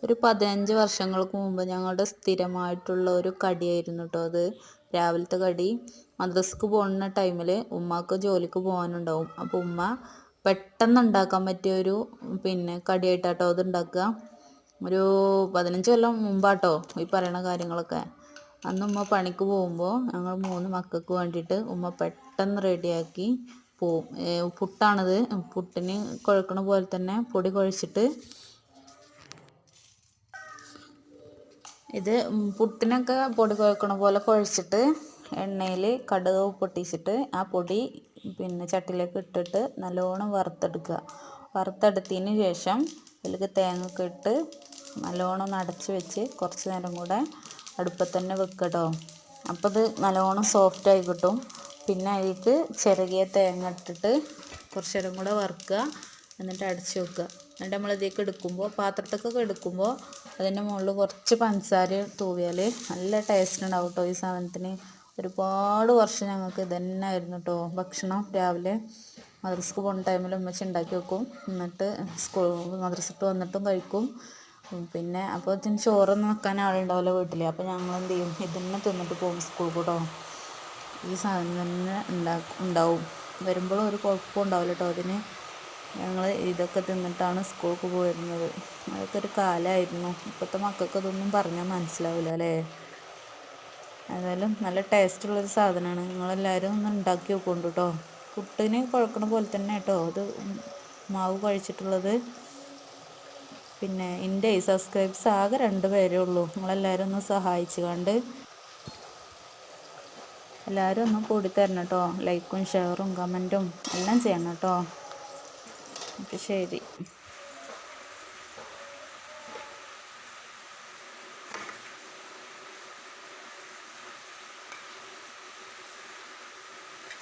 ഒരു 15 വർഷങ്ങൾക്ക് മുമ്പ് ഞങ്ങളുടെ സ്ഥിരമായിട്ടുള്ള ഒരു കടിയായിരുന്നു കേട്ടോ അത്. രാവിലത്തെ കടി. മദ്രസക്ക് പോകുന്ന ടൈമിൽ ഉമ്മാക്ക് ജോലിക്ക് പോകാനുണ്ടാവും. അപ്പോൾ ഉമ്മ പെട്ടെന്ന് ഉണ്ടാക്കാൻ പറ്റിയ ഒരു കടിയായിട്ടാട്ടോ അത് ഉണ്ടാക്കുക. ഒരു 15 കൊല്ലം മുമ്പാട്ടോ ഈ പറയണ കാര്യങ്ങളൊക്കെ. അന്ന് ഉമ്മ പണിക്ക് പോകുമ്പോൾ ഞങ്ങൾ 3 മക്കൾക്ക് വേണ്ടിയിട്ട് ഉമ്മ പെട്ടെന്ന് റെഡിയാക്കി പോവും. പുട്ടാണത്. പുട്ടിന് കുഴക്കണ പോലെ തന്നെ പൊടി കുഴച്ചിട്ട് ഇത് പുട്ടിനൊക്കെ പൊടി കുഴക്കണ പോലെ കുഴച്ചിട്ട് എണ്ണയിൽ കടുക് പൊട്ടിച്ചിട്ട് ആ പൊടി ചട്ടിയിലേക്ക് ഇട്ടിട്ട് നല്ലോണം വറുത്തെടുക്കുക. വറുത്തെടുത്തതിന് ശേഷം അതിലേക്ക് തേങ്ങ ഒക്കെ ഇട്ട് നല്ലോണം ഒന്ന് അടച്ച് വെച്ച് കുറച്ച് നേരം കൂടെ അടുപ്പത്ത് തന്നെ വെക്കുക കേട്ടോ. അപ്പോൾ ഇത് നല്ലോണം സോഫ്റ്റായി കിട്ടും. പിന്നെ അതിലേക്ക് ചിരകിയ തേങ്ങ ഇട്ടിട്ട് കുറച്ച് നേരം കൂടെ വറുക്കുക. എന്നിട്ട് അടച്ച് വെക്കുക. എന്നിട്ട് നമ്മൾ ഇതിലേക്ക് എടുക്കുമ്പോൾ പാത്രത്തൊക്കെ എടുക്കുമ്പോൾ അതിൻ്റെ മുകളിൽ കുറച്ച് പഞ്ചസാര തൂവിയാൽ നല്ല ടേസ്റ്റ് ഉണ്ടാവും കേട്ടോ ഈ സാധനത്തിന്. ഒരുപാട് വർഷം ഞങ്ങൾക്ക് ഇത് തന്നെ ആയിരുന്നു കേട്ടോ ഭക്ഷണം. രാവിലെ മദ്രസക്ക് പോകുന്ന ടൈമിൽ ഉമ്മച്ചി ഉണ്ടാക്കി വെക്കും. എന്നിട്ട് മദ്രസക്ക് വന്നിട്ടും കഴിക്കും. അപ്പോൾ ഇതിന് ചോറൊന്നും വെക്കാൻ ആളുണ്ടാവില്ല വീട്ടിൽ. അപ്പോൾ ഞങ്ങൾ എന്ത് ചെയ്യും, ഇതന്നെ തിന്നിട്ട് പോകും സ്കൂൾക്ക് കേട്ടോ. ഈ സാധനം തന്നെ ഉണ്ടാവും. വരുമ്പോഴും ഒരു കുഴപ്പവും ഉണ്ടാവില്ല കേട്ടോ അതിന്. ഞങ്ങൾ ഇതൊക്കെ തിന്നിട്ടാണ് സ്കൂൾക്ക് പോയിരുന്നത്. അതൊക്കെ ഒരു കാലമായിരുന്നു. ഇപ്പോഴത്തെ മക്കൾക്ക് ഇതൊന്നും പറഞ്ഞാൽ മനസ്സിലാവില്ല അല്ലേ. ഏതായാലും നല്ല ടേസ്റ്റുള്ളൊരു സാധനമാണ്. നിങ്ങളെല്ലാവരും ഒന്ന് ഉണ്ടാക്കി വെക്കൊണ്ട് കേട്ടോ. പുട്ടിന് കുഴക്കണ പോലെ തന്നെ കേട്ടോ അത് മാവ് കുഴച്ചിട്ടുള്ളത്. എൻ്റെ സബ്സ്ക്രൈബ്സ് ആകെ 2 പേരേ ഉള്ളൂ. നിങ്ങളെല്ലാവരും ഒന്ന് സഹായിച്ചു കണ്ട് എല്ലാവരും ഒന്ന് കൂടി തരണം കേട്ടോ. ലൈക്കും ഷെയറും കമൻറ്റും എല്ലാം ചെയ്യണം കേട്ടോ. അപ്പോൾ ശരി.